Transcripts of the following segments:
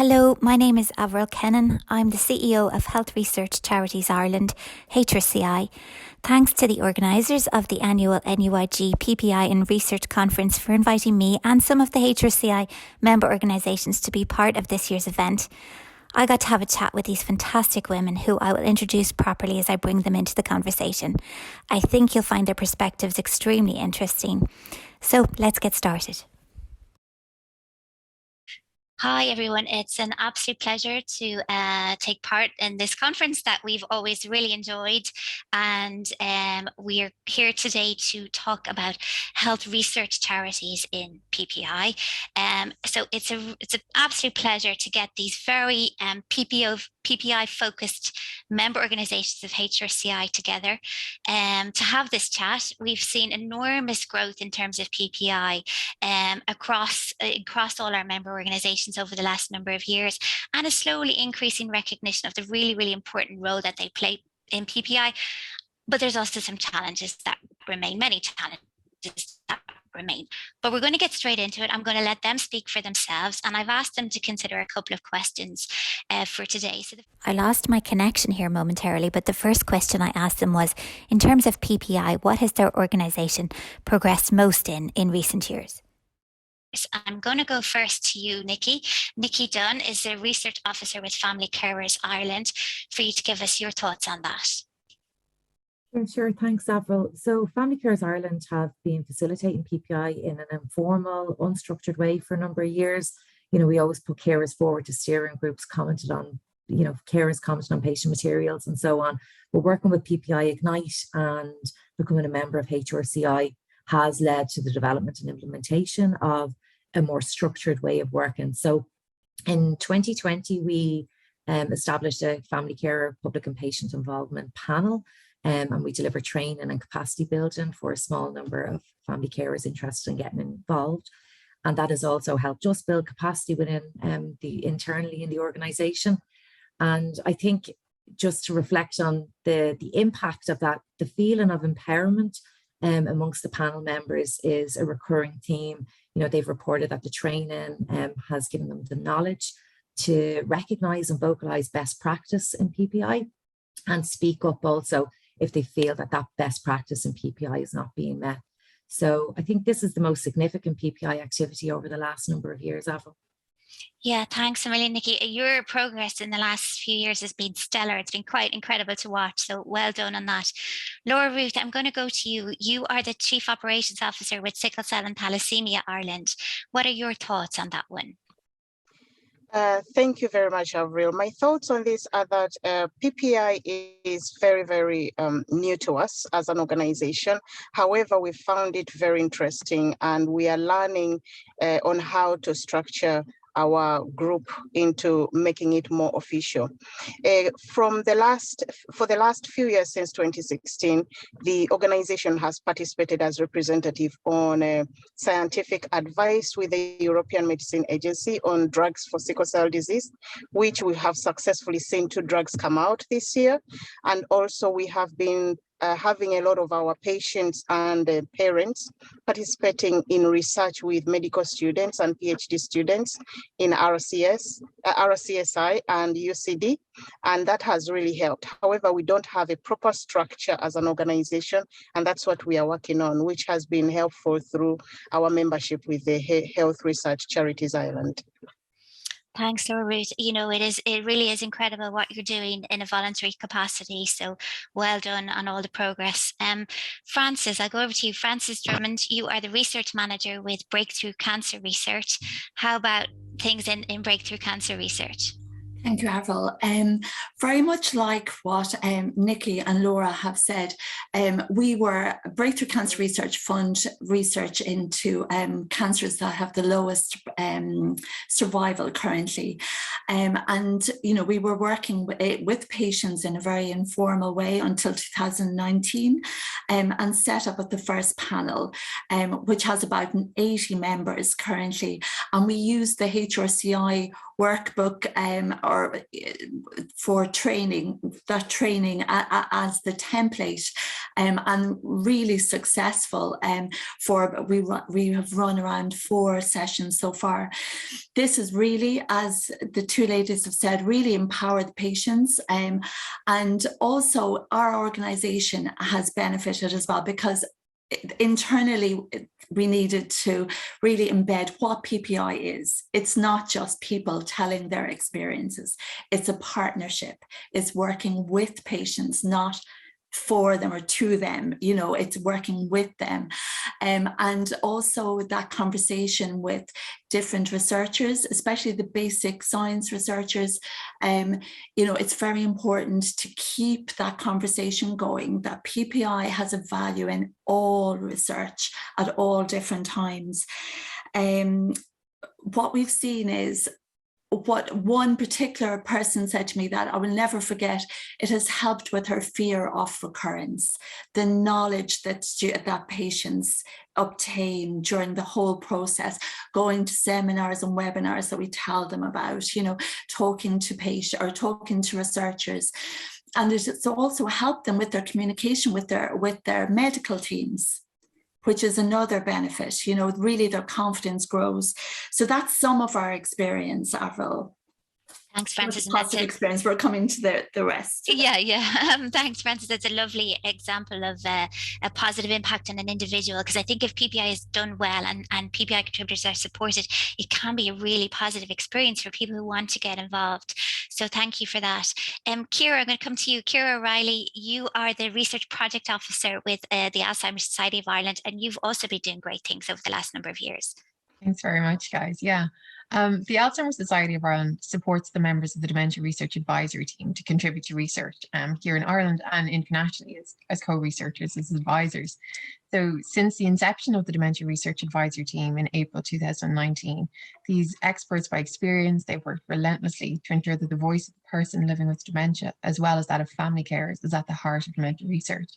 Hello, my name is Avril Kennan. I'm the CEO of Research Charities Ireland, HRCI. Thanks to the organisers of the annual NUIG PPI and Research Conference for inviting me and some of the HRCI member organisations to be part of this year's event. I got to have a chat with these fantastic women who I will introduce properly as I bring them into the conversation. I think you'll find their perspectives extremely interesting. So let's get started. Hi, everyone. It's an absolute pleasure to take part in this conference that we've always really enjoyed. And we're here today to talk about health research charities in PPI. So it's an absolute pleasure to get these very PPI-focused member organisations of HRCI together. To have this chat, we've seen enormous growth in terms of PPI across all our member organisations over the last number of years, and a slowly increasing recognition of the really, really important role that they play in PPI. But there's also some challenges that remain, many challenges that remain. But we're going to get straight into it. I'm going to let them speak for themselves, and I've asked them to consider a couple of questions for today. I lost my connection here momentarily, but the first question I asked them was, in terms of PPI, what has their organisation progressed most in recent years? I'm going to go first to you, Nikki. Nikki Dunne is the Research Officer with Family Carers Ireland, for you to give us your thoughts on that. Yeah, sure. Thanks, Avril. So Family Carers Ireland have been facilitating PPI in an informal, unstructured way for a number of years. You know, we always put carers forward to steering groups, commented on, carers commented on patient materials and so on. We're working with PPI Ignite, and becoming a member of HRCI has led to the development and implementation of a more structured way of working. So in 2020, we established a family care, public and patient involvement panel, and we deliver training and capacity building for a small number of family carers interested in getting involved. And that has also helped us build capacity within internally in the organisation. And I think just to reflect on the impact of that, the feeling of empowerment amongst the panel members is a recurring theme. You know, they've reported that the training has given them the knowledge to recognise and vocalise best practice in PPI, and speak up also if they feel that best practice in PPI is not being met. So I think this is the most significant PPI activity over the last number of years, Avril. Yeah, thanks a million, Nikki. Your progress in the last few years has been stellar. It's been quite incredible to watch. So well done on that. Lora, Ruth, I'm going to go to you. You are the Chief Operations Officer with Sickle Cell and Thalassemia Ireland. What are your thoughts on that one? Thank you very much, Avril. My thoughts on this are that PPI is very, very new to us as an organization. However, we found it very interesting, and we are learning on how to structure our group into making it more official. For the last few years since 2016, the organization has participated as representative on scientific advice with the European Medicine Agency on drugs for sickle cell disease, which we have successfully seen 2 drugs come out this year. And also we have been having a lot of our patients and parents participating in research with medical students and PhD students in RCSI and UCD, and that has really helped. However, we don't have a proper structure as an organization, and that's what we are working on, which has been helpful through our membership with the Health Research Charities Ireland. Thanks, Laura Ruth. You know, it really is incredible what you're doing in a voluntary capacity. So well done on all the progress. Frances, I'll go over to you. Frances Drummond, you are the research manager with Breakthrough Cancer Research. How about things in breakthrough cancer research? Thank you, Avril. Very much like what Nikki and Lora have said, we were Breakthrough Cancer Research Fund research into cancers that have the lowest survival currently. And, you know, we were working with patients in a very informal way until 2019 and set up at the first panel, which has about 80 members currently. And we used the HRCI workbook for training, as the template and really successful. We have run around 4 sessions so far. This is really, as the 2 ladies have said, really empowered patients, and also our organisation has benefited as well, because internally we needed to really embed what PPI is. It's not just people telling their experiences. It's a partnership. It's working with patients, not for them or to them, you know, it's working with them. And also that conversation with different researchers, especially the basic science researchers, you know, it's very important to keep that conversation going, that PPI has a value in all research at all different times. What we've seen is, what one particular person said to me that I will never forget, it has helped with her fear of recurrence, the knowledge that patients obtain during the whole process, going to seminars and webinars that we tell them about, you know, talking to patients or talking to researchers. And it's also helped them with their communication with their medical teams, which is another benefit, you know, really their confidence grows. So that's some of our experience, Avril. Thanks, Frances. Positive experience. We're coming to the rest. Yeah. Thanks, Frances. That's a lovely example of a positive impact on an individual, because I think if PPI is done well and PPI contributors are supported, it can be a really positive experience for people who want to get involved. So thank you for that. Cíara, I'm going to come to you. Cíara O'Reilly, you are the Research Project Officer with the Alzheimer Society of Ireland, and you've also been doing great things over the last number of years. Thanks very much, guys. Yeah. The Alzheimer Society of Ireland supports the members of the Dementia Research Advisory Team to contribute to research here in Ireland and internationally as co-researchers, as advisors. So since the inception of the Dementia Research Advisory Team in April 2019, these experts by experience, they've worked relentlessly to ensure that the voice of the person living with dementia, as well as that of family carers, is at the heart of dementia research.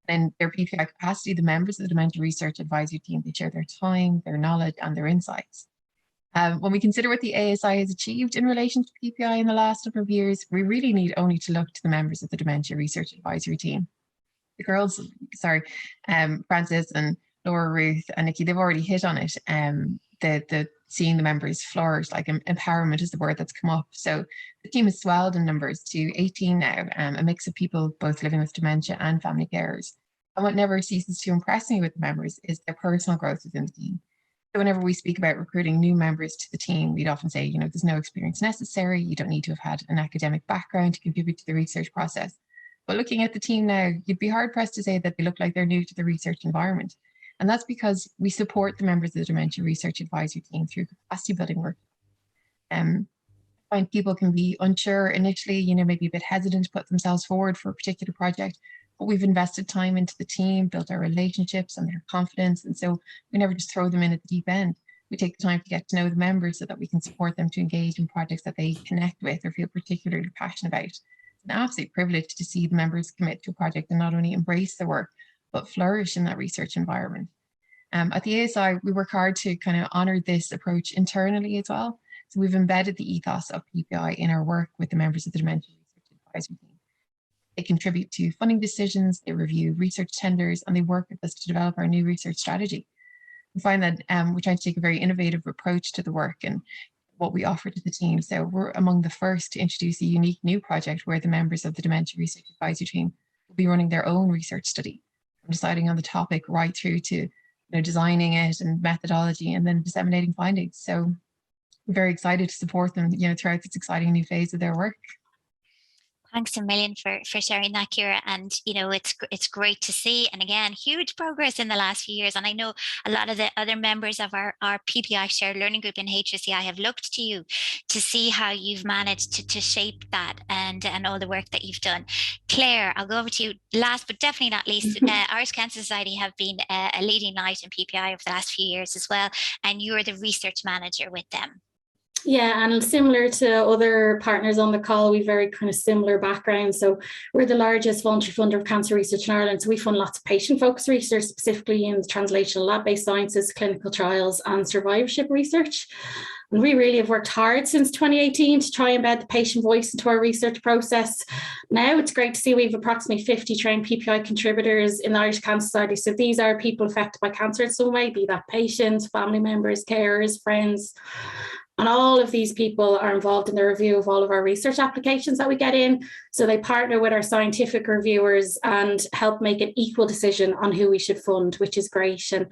In their PPI capacity, the members of the Dementia Research Advisory Team, they share their time, their knowledge and their insights. When we consider what the ASI has achieved in relation to PPI in the last number of years, we really need only to look to the members of the Dementia Research Advisory Team. The girls, Frances and Lora, Ruth and Nikki, they've already hit on it. The seeing the members flourish, like empowerment is the word that's come up. So the team has swelled in numbers to 18 now, a mix of people both living with dementia and family carers. And what never ceases to impress me with the members is their personal growth within the team. So whenever we speak about recruiting new members to the team, we'd often say, you know, there's no experience necessary. You don't need to have had an academic background to contribute to the research process. But looking at the team now, you'd be hard pressed to say that they look like they're new to the research environment. And that's because we support the members of the Dementia Research Advisory Team through capacity building work. I find people can be unsure initially, you know, maybe a bit hesitant to put themselves forward for a particular project, but we've invested time into the team, built our relationships and their confidence. And so we never just throw them in at the deep end. We take the time to get to know the members so that we can support them to engage in projects that they connect with or feel particularly passionate about. It's an absolute privilege to see the members commit to a project and not only embrace the work, but flourish in that research environment. At the ASI, we work hard to kind of honour this approach internally as well. So we've embedded the ethos of PPI in our work with the members of the Dementia Research Advisory Team. They contribute to funding decisions, they review research tenders, and they work with us to develop our new research strategy. We find that we're trying to take a very innovative approach to the work and what we offer to the team. So we're among the first to introduce a unique new project where the members of the Dementia Research Advisory Team will be running their own research study, from deciding on the topic right through to designing it and methodology and then disseminating findings. So we're very excited to support them, throughout this exciting new phase of their work. Thanks a million for sharing that, Cíara. And, it's great to see. And again, huge progress in the last few years. And I know a lot of the other members of our PPI Shared Learning Group in HRCI have looked to you to see how you've managed to shape that and all the work that you've done. Claire, I'll go over to you last, but definitely not least. Irish Cancer Society have been a leading light in PPI over the last few years as well. And you're the research manager with them. Yeah, and similar to other partners on the call, we have very kind of similar backgrounds. So we're the largest voluntary funder of cancer research in Ireland. So we fund lots of patient-focused research, specifically in translational lab-based sciences, clinical trials, and survivorship research. And we really have worked hard since 2018 to try and embed the patient voice into our research process. Now it's great to see we have approximately 50 trained PPI contributors in the Irish Cancer Society. So these are people affected by cancer in some way, be that patients, family members, carers, friends. And all of these people are involved in the review of all of our research applications that we get in. So they partner with our scientific reviewers and help make an equal decision on who we should fund, which is great. And,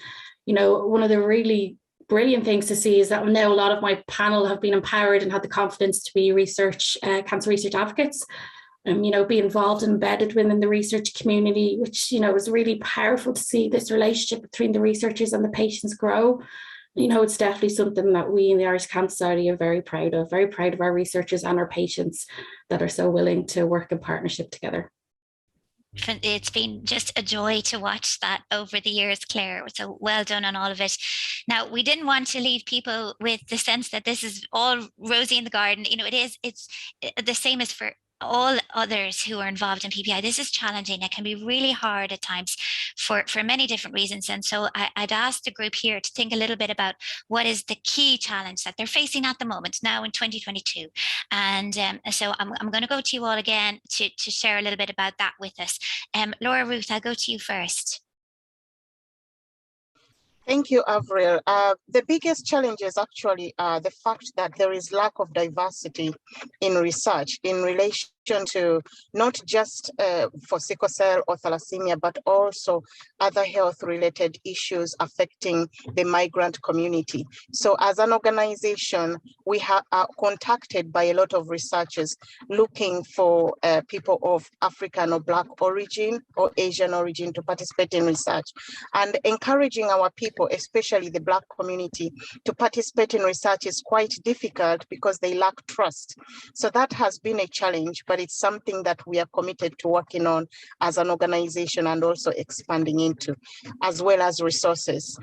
one of the really brilliant things to see is that now a lot of my panel have been empowered and had the confidence to be cancer research advocates. Be involved and embedded within the research community, which, was really powerful to see this relationship between the researchers and the patients grow. It's definitely something that we in the Irish Cancer Society are very proud of our researchers and our patients that are so willing to work in partnership together. It's been just a joy to watch that over the years, Claire. So well done on all of it. Now, we didn't want to leave people with the sense that this is all rosy in the garden. It's the same as for all others who are involved in PPI. This is challenging. It can be really hard at times for many different reasons. And so I'd ask the group here to think a little bit about what is the key challenge that they're facing at the moment now in 2022. And so I'm going to go to you all again to share a little bit about that with us. Lora, Ruth, I'll go to you first. Thank you, Avril. The biggest challenges actually are the fact that there is lack of diversity in research in relation to not just for sickle cell or thalassemia, but also other health-related issues affecting the migrant community. So as an organization, we are contacted by a lot of researchers looking for people of African or Black origin or Asian origin to participate in research, and encouraging our people, especially the Black community, to participate in research is quite difficult because they lack trust. So that has been a challenge, but it's something that we are committed to working on as an organization and also expanding into, as well as resources.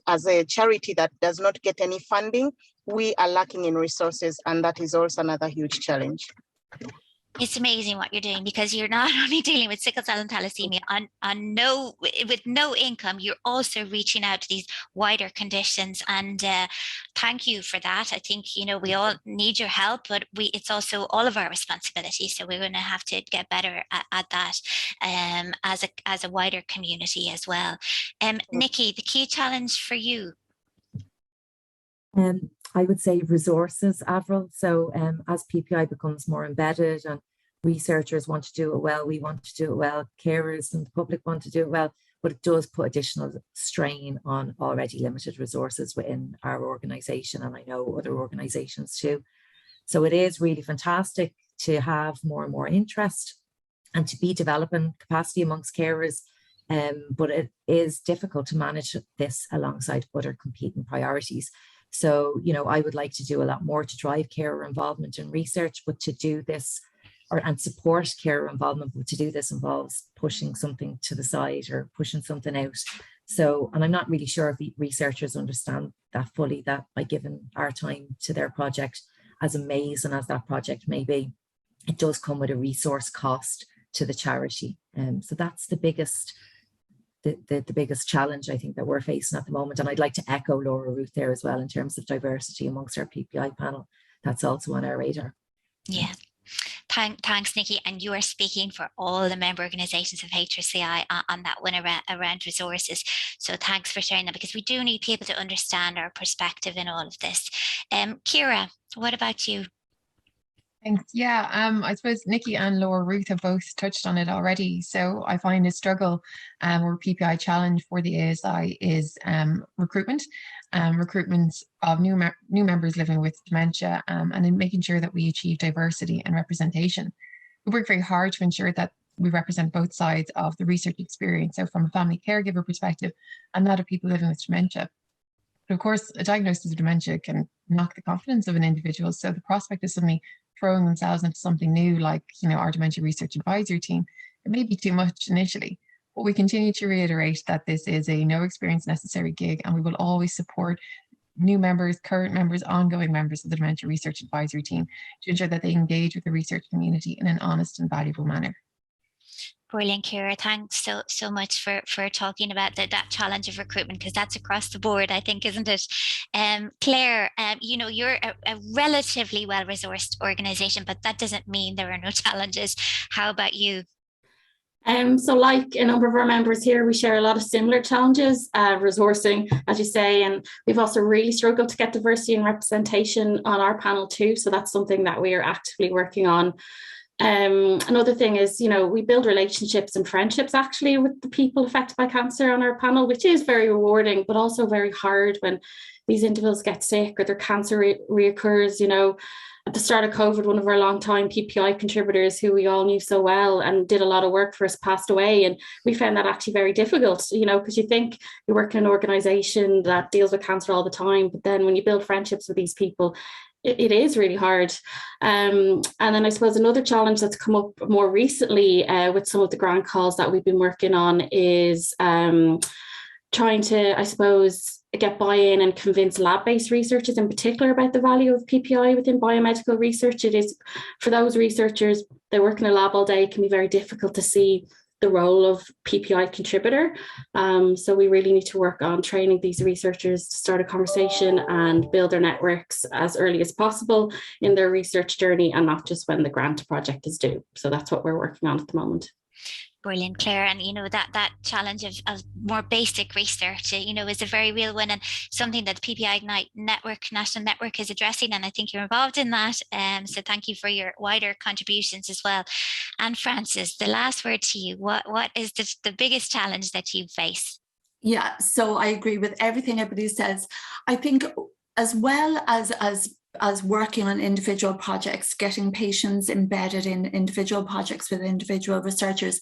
As a charity that does not get any funding, we are lacking in resources, and that is also another huge challenge. It's amazing what you're doing, because you're not only dealing with sickle cell and thalassemia with no income, you're also reaching out to these wider conditions. And thank you for that. I think, we all need your help, but it's also all of our responsibility. So we're going to have to get better at that as a wider community as well. Nikki, the key challenge for you? I would say resources, Avril. So as PPI becomes more embedded and researchers want to do it well, we want to do it well, carers and the public want to do it well, but it does put additional strain on already limited resources within our organisation, and I know other organisations too. So it is really fantastic to have more and more interest and to be developing capacity amongst carers, but it is difficult to manage this alongside other competing priorities. So, I would like to do a lot more to drive carer involvement in research, but to do this and support carer involvement, but to do this involves pushing something to the side or pushing something out. So, and I'm not really sure if researchers understand that fully, that by giving our time to their project, as amazing as that project may be, it does come with a resource cost to the charity. So that's the biggest challenge I think that we're facing at the moment. And I'd like to echo Lora, Ruth there as well in terms of diversity amongst our PPI panel. That's also on our radar. Yeah. Thanks, Nikki. And you are speaking for all the member organisations of HRCI on that one around resources. So thanks for sharing that, because we do need people to understand our perspective in all of this. Cíara, what about you? Thanks. Yeah, I suppose Nikki and Laura, Ruth have both touched on it already. So I find a struggle or PPI challenge for the ASI is recruitment. Recruitment of new members living with dementia, and in making sure that we achieve diversity and representation. We work very hard to ensure that we represent both sides of the research experience, so from a family caregiver perspective and that of people living with dementia. But of course, a diagnosis of dementia can knock the confidence of an individual. So the prospect of suddenly throwing themselves into something new, like our dementia research advisory team, it may be too much initially. But we continue to reiterate that this is a no experience necessary gig, and we will always support new members, current members, ongoing members of the Dementia Research Advisory Team to ensure that they engage with the research community in an honest and valuable manner. Brilliant, Cíara. Thanks so much for talking about that challenge of recruitment, because that's across the board, I think, isn't it? Claire, you know, you're a relatively well-resourced organisation, but that doesn't mean there are no challenges. How about you? So like a number of our members here, we share a lot of similar challenges, resourcing, as you say, and we've also really struggled to get diversity and representation on our panel too. So that's something that we are actively working on. Another thing is, you know, we build relationships and friendships actually with the people affected by cancer on our panel, which is very rewarding, but also very hard when these individuals get sick or their cancer reoccurs. You know, at the start of COVID, one of our longtime PPI contributors who we all knew so well and did a lot of work for us passed away. And we found that actually very difficult, you know, because you think you work in an organisation that deals with cancer all the time, but then when you build friendships with these people, it is really hard. And then I suppose another challenge that's come up more recently with some of the grant calls that we've been working on is trying to, I suppose, get buy-in and convince lab-based researchers in particular about the value of PPI within biomedical research. It is, for those researchers, they work in a lab all day, it can be very difficult to see the role of PPI contributor. So we really need to work on training these researchers to start a conversation and build their networks as early as possible in their research journey, and not just when the grant project is due. So that's what we're working on at the moment. Brilliant, Claire. And you know, that challenge of more basic research, you know, is a very real one, and something that the PPI Ignite network, national network, is addressing. And I think you're involved in that. So thank you for your wider contributions as well. And Frances, the last word to you. What is the biggest challenge that you face? Yeah, so I agree with everything everybody says. I think as well as working on individual projects, getting patients embedded in individual projects with individual researchers,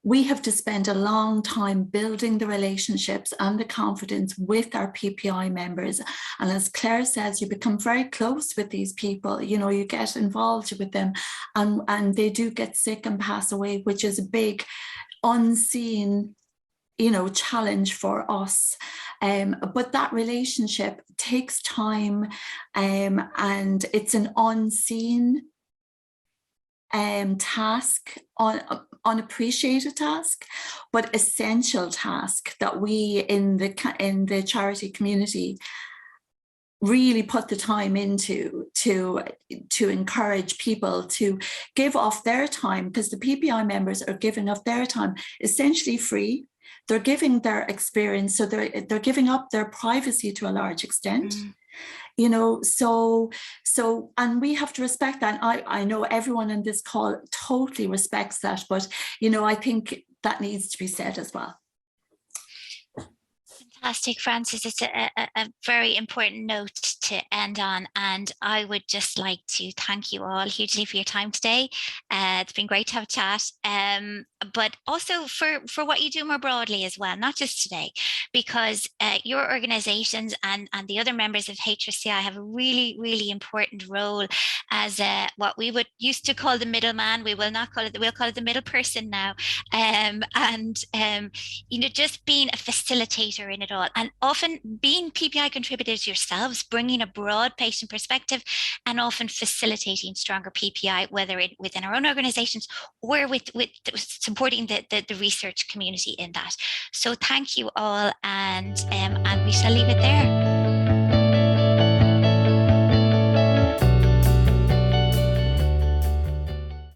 we have to spend a long time building the relationships and the confidence with our PPI members. And as Claire says, you become very close with these people, you know, you get involved with them, and they do get sick and pass away, which is a big unseen, you know, challenge for us. But that relationship takes time, and it's an unseen task, unappreciated task, but essential task that we in the charity community really put the time into to encourage people to give off their time, because the PPI members are giving up their time essentially free. They're giving their experience, so they're giving up their privacy to a large extent. You know, so and we have to respect that. I know everyone in this call totally respects that, but you know, I think that needs to be said as well. Fantastic, Frances. It's a very important note to end on, and I would just like to thank you all hugely for your time today. It's been great to have a chat, but also for what you do more broadly as well, not just today, because your organisations and the other members of HRCI have a really, really important role as what we would used to call the middleman. We will not call it, we'll call it the middle person now, and you know, just being a facilitator in it all, and often being PPI contributors yourselves, bringing a broad patient perspective, and often facilitating stronger PPI, whether within our own organisations or with supporting the research community in that. So thank you all, and we shall leave it there.